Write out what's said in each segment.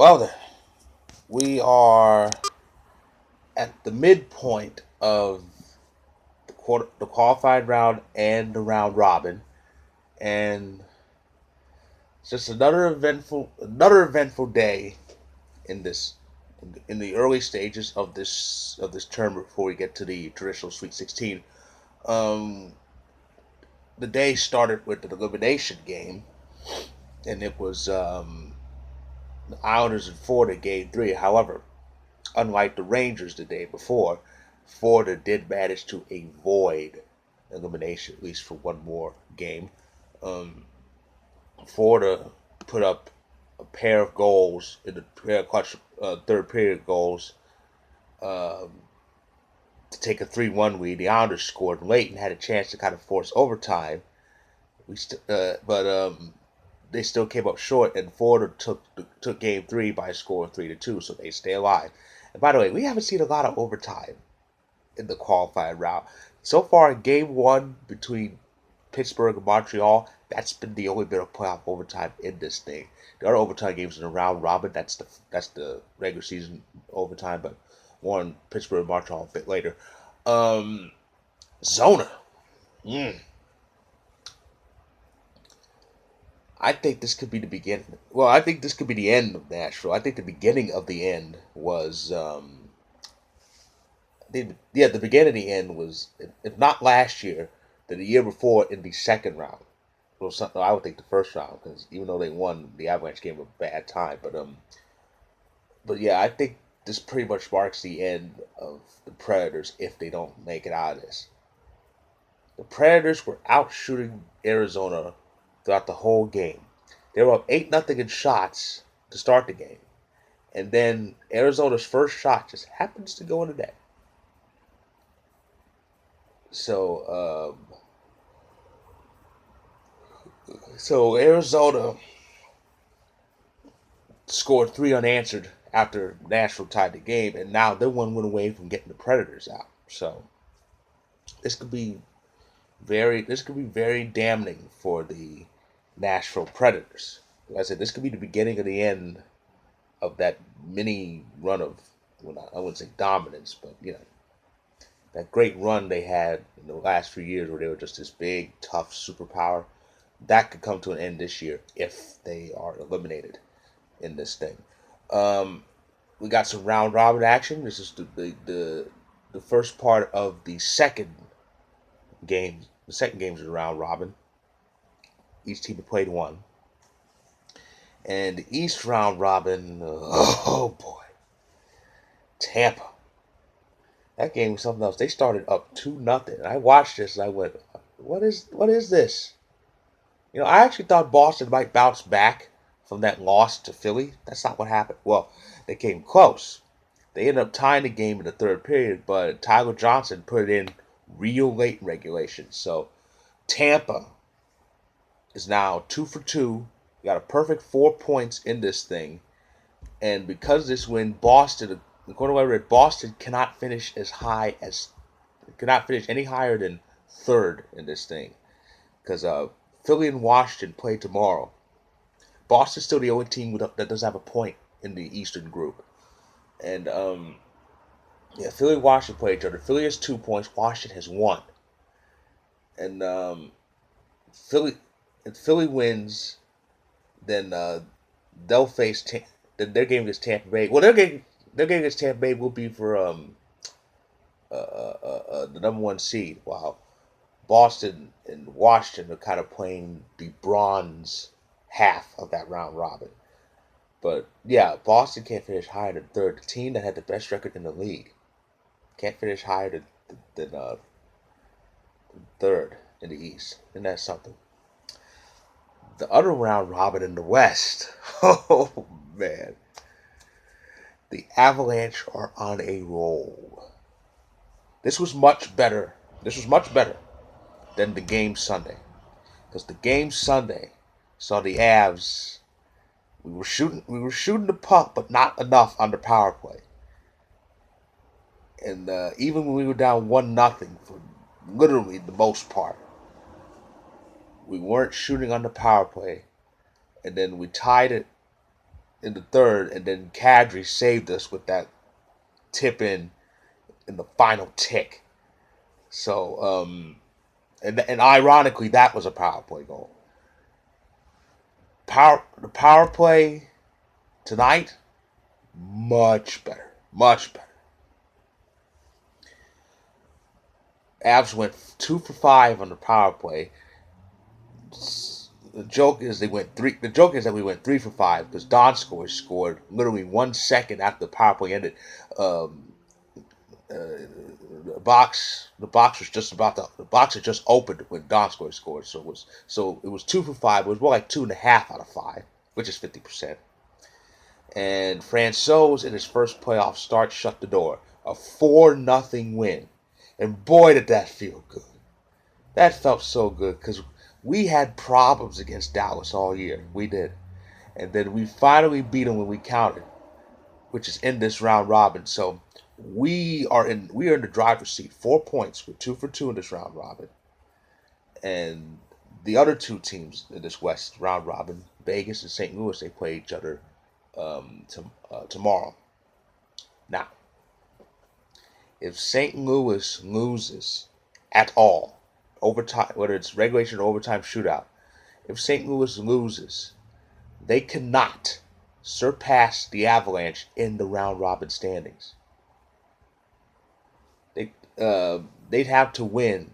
Well, then, we are at the midpoint of the qualified round and the round robin, and it's just another eventful day in this in the early stages of this term before we get to the traditional Sweet 16. Um, the day started with an elimination game, and it was the Islanders and Florida game three. However, unlike the Rangers the day before, Florida did manage to avoid elimination, at least for one more game. Um, Florida put up a pair of goals in the pair of clutch third period goals um, to take a 3-1 lead. The Islanders scored late and had a chance to kind of force overtime. But they still came up short, and Florida took game three by a score of 3-2, so they stay alive. And by the way, we haven't seen a lot of overtime in the qualifying round. So far, in game one between Pittsburgh and Montreal, that's been the only bit of playoff overtime in this thing. The other overtime games in the round robin, that's the regular season overtime, but more on Pittsburgh and Montreal a bit later. Um, Zona. Mm. I think this could be the beginning. Well, I think this could be the end of Nashville. I think the beginning of the end was the beginning of the end was, if not last year, then the year before in the second round. Well, I would think the first round, because even though they won, the Avalanche gave them a bad time. But yeah, I think this pretty much marks the end of the Predators if they don't make it out of this. The Predators were out shooting Arizona throughout the whole game. They were up 8-0 in shots to start the game, and then Arizona's first shot just happens to go in the net. So, so Arizona scored three unanswered after Nashville tied the game, and now they're one win away from getting the Predators out. So this could be very damning for the Nashville Predators. Like I said, this could be the beginning of the end of that mini run of, well, I wouldn't say dominance, but that great run they had in the last few years where they were just this big, tough superpower. That could come to an end this year if they are eliminated in this thing. Um, we got some round robin action. This is the first part of the second game. The second game is a round robin. Each team had played one, and the East round robin. Oh boy, Tampa. That game was something else. They started up 2-0. I watched this and I went, "What is this?" I actually thought Boston might bounce back from that loss to Philly. That's not what happened. Well, they came close. They ended up tying the game in the third period, but Tyler Johnson put it in real late in regulation. So Tampa is now 2 for 2. Got a perfect 4 points in this thing. And because of this win, Boston, according to what I read, Boston cannot finish any higher than third in this thing. Because Philly and Washington play tomorrow. Boston's still the only team that doesn't have a point in the Eastern group. And yeah, Philly and Washington play each other. Philly has 2 points. Washington has one. And Philly, if Philly wins, then they'll face then their game against Tampa Bay. Well, their game against Tampa Bay will be for the number one seed. While Boston and Washington are kind of playing the bronze half of that round robin. But yeah, Boston can't finish higher than third. The team that had the best record in the league can't finish higher than third in the East. And that's something. The other round robin in the West. Oh man, the Avalanche are on a roll. This was much better. This was much better than the game Sunday, because the game Sunday saw the Avs. We were shooting the puck, but not enough on the power play. And even when we were down 1-0 for literally the most part, we weren't shooting on the power play. And then we tied it in the third, and then Kadri saved us with that tip in the final tick. So, and ironically, that was a power play goal. The power play tonight, much better, much better. Avs went 2 for 5 on the power play. The joke is The joke is that we went 3 for 5 because Donskoy scored literally 1 second after the power play ended. Um, the box was just about to, the box had just opened when Donskoy scored, so it was 2 for 5. It was more like 2.5 out of 5, which is 50%. And Francouz in his first playoff start shut the door. A 4-0 win, and boy did that feel good. That felt so good because we had problems against Dallas all year. We did, and then we finally beat them when we counted, which is in this round robin. So we are in the driver's seat. 4 points. We're 2 for 2 in this round robin. And the other two teams in this West round robin, Vegas and St. Louis, they play each other tomorrow. Now, if St. Louis loses at all, overtime, whether it's regulation or overtime shootout, if St. Louis loses, they cannot surpass the Avalanche in the round robin standings. They they'd have to win.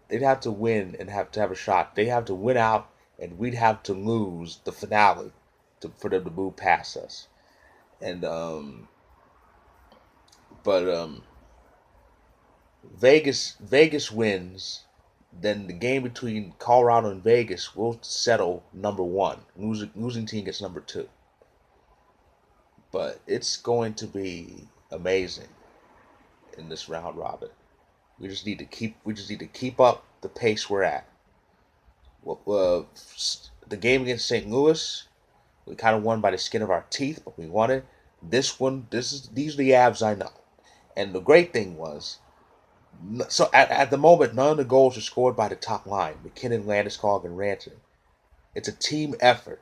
They'd have to win and have to have a shot. They have to win out, and we'd have to lose the finale for them to move past us. And but Vegas wins, then the game between Colorado and Vegas will settle number one. Losing team gets number two. But it's going to be amazing in this round robin. We just need to keep up the pace we're at. The game against St. Louis, we kind of won by the skin of our teeth, but we won it. These are the Avs I know. And the great thing was, so at the moment, none of the goals are scored by the top line: McKinnon, Landeskog, and Rantanen. It's a team effort.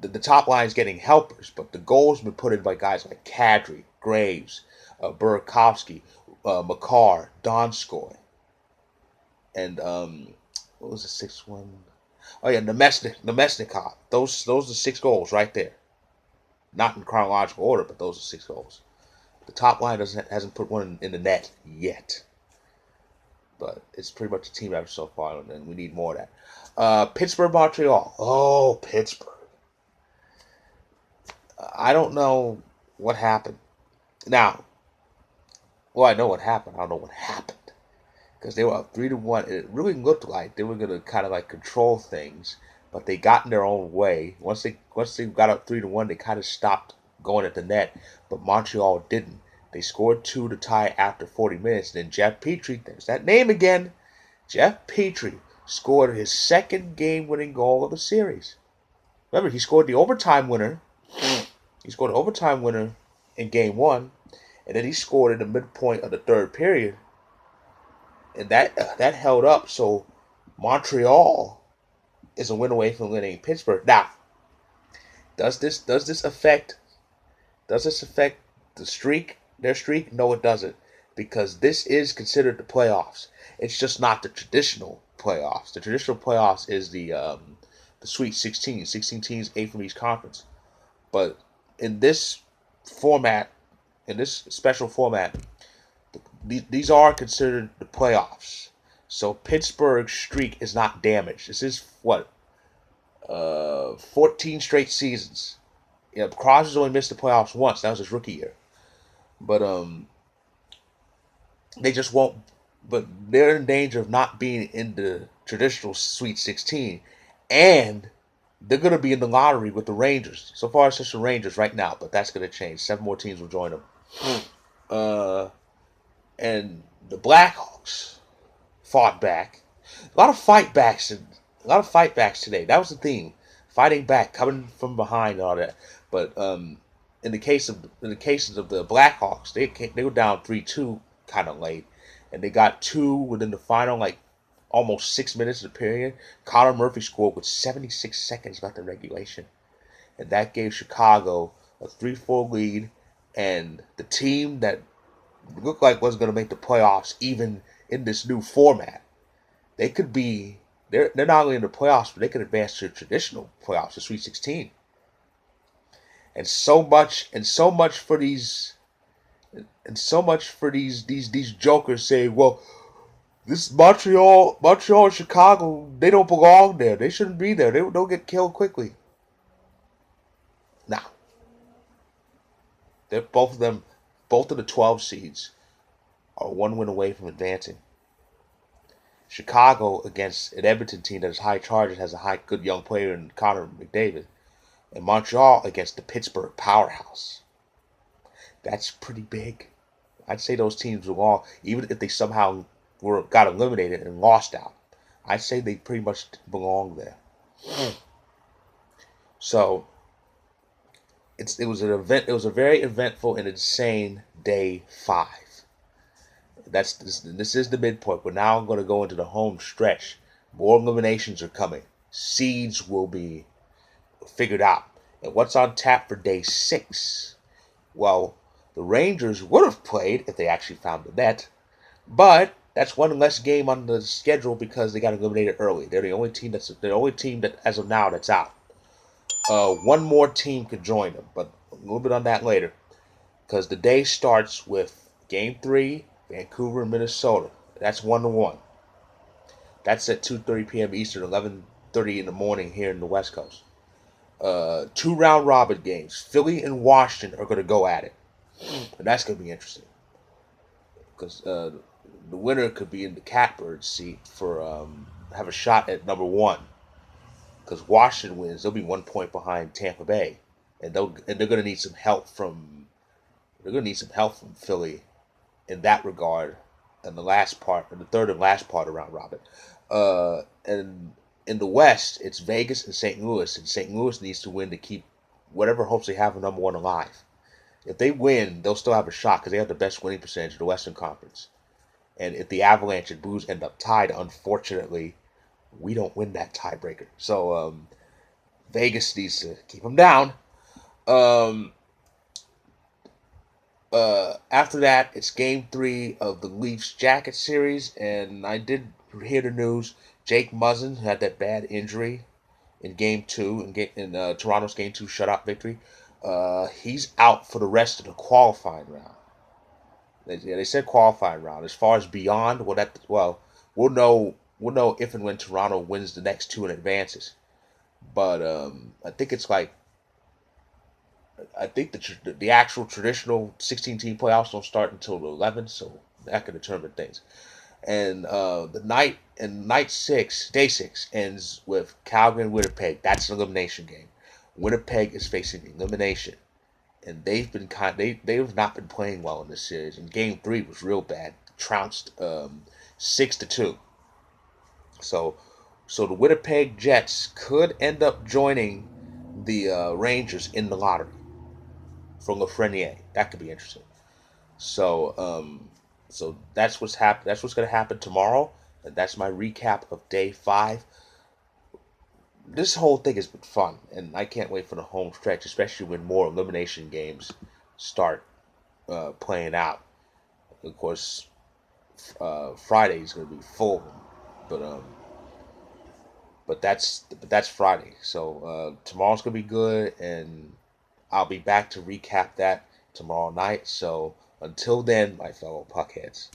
The top line is getting helpers, but the goals have been put in by guys like Kadri, Graves, Burakovsky, Makar, Donskoy, and what was the sixth one? Oh yeah, Nemesnikov. Those are 6 goals right there. Not in chronological order, but those are 6 goals. The top line hasn't put one in the net yet, but it's pretty much a team effort so far, and we need more of that. Pittsburgh, Montreal. Oh, Pittsburgh. I don't know what happened. Now, well, I know what happened. I don't know what happened because they were up 3-1. And it really looked like they were gonna kind of like control things, but they got in their own way. Once they got up 3-1, they kind of stopped going at the net. But Montreal didn't. They scored 2 to tie after 40 minutes. And then Jeff Petrie, there's that name again. Jeff Petrie scored his second game-winning goal of the series. Remember, he scored the overtime winner. He scored an overtime winner in game one, and then he scored in the midpoint of the third period, and that held up. So Montreal is a win away from winning Pittsburgh. Now, does this affect the streak? Their streak? No, it doesn't, because this is considered the playoffs. It's just not the traditional playoffs. The traditional playoffs is the Sweet 16, 16 teams, 8 from each conference. But in this format, in this special format, these are considered the playoffs. So Pittsburgh's streak is not damaged. This is what 14 straight seasons. Yeah, Crosby's only missed the playoffs once. That was his rookie year. But they just won't. But they're in danger of not being in the traditional Sweet 16, and they're going to be in the lottery with the Rangers. So far, it's just the Rangers right now, but that's going to change. 7 more teams will join them. And the Blackhawks fought back. A lot of fight backs today. That was the theme. Fighting back, coming from behind, and all that. But in the cases of the Blackhawks, they were down 3-2 kind of late, and they got 2 within the final like almost 6 minutes of the period. Connor Murphy scored with 76 seconds left in regulation. and that gave Chicago a 3-4 lead, and the team that looked like was going to make the playoffs, even in this new format, they could be. They're not only in the playoffs, but they could advance to traditional playoffs, the Sweet 16, and so much for these these jokers saying, well, this Montreal and Chicago, they don't belong there. They shouldn't be there. They'll get killed quickly. Now, they're both of the 12 seeds are one win away from advancing. Chicago against an Edmonton team that is high charged, has a good young player in Connor McDavid, and Montreal against the Pittsburgh powerhouse. That's pretty big. I'd say those teams belong, even if they somehow got eliminated and lost out. I'd say they pretty much belong there. So it was an event. It was a very eventful and insane day 5. This is the midpoint. But now I'm going to go into the home stretch. More eliminations are coming. Seeds will be figured out. And what's on tap for day 6? Well, the Rangers would have played if they actually found the net, but that's one less game on the schedule because they got eliminated early. They're the only team that as of now that's out. One more team could join them, but a little bit on that later, because the day starts with Game 3, Vancouver and Minnesota. That's 1-1. That's at 2:30 p.m. Eastern, 11:30 in the morning here in the West Coast. 2 round robin games. Philly and Washington are going to go at it, and that's going to be interesting because the winner could be in the catbird seat for have a shot at number 1. Because Washington wins, they'll be 1 point behind Tampa Bay, and they're going to need some help from Philly in that regard. In the third and last part around robin, and in the West, it's Vegas and St. Louis, and St. Louis needs to win to keep whatever hopes they have of number 1 alive. If they win, they'll still have a shot because they have the best winning percentage of the Western Conference. And if the Avalanche and Blues end up tied, unfortunately, we don't win that tiebreaker. So Vegas needs to keep them down. After that, it's Game 3 of the Leafs Jacket series, and I did hear the news. Jake Muzzin had that bad injury in Game 2 in Toronto's Game 2 shutout victory. He's out for the rest of the qualifying round. They said qualifying round. As far as beyond, we'll know if and when Toronto wins the next 2 and advances. But I think the actual traditional 16-team playoffs don't start until the 11th, so that can determine things. And day 6 ends with Calgary and Winnipeg. That's an elimination game. Winnipeg is facing elimination, and they've not been playing well in this series. And Game 3 was real bad, trounced 6-2. So the Winnipeg Jets could end up joining the Rangers in the lottery from Lafreniere. That could be interesting. So that's what's happened. That's what's going to happen tomorrow, and that's my recap of day 5. This whole thing has been fun, and I can't wait for the home stretch, especially when more elimination games start playing out. Of course, Friday is going to be full, but that's Friday. So tomorrow's going to be good, and I'll be back to recap that tomorrow night. So until then, my fellow puckheads.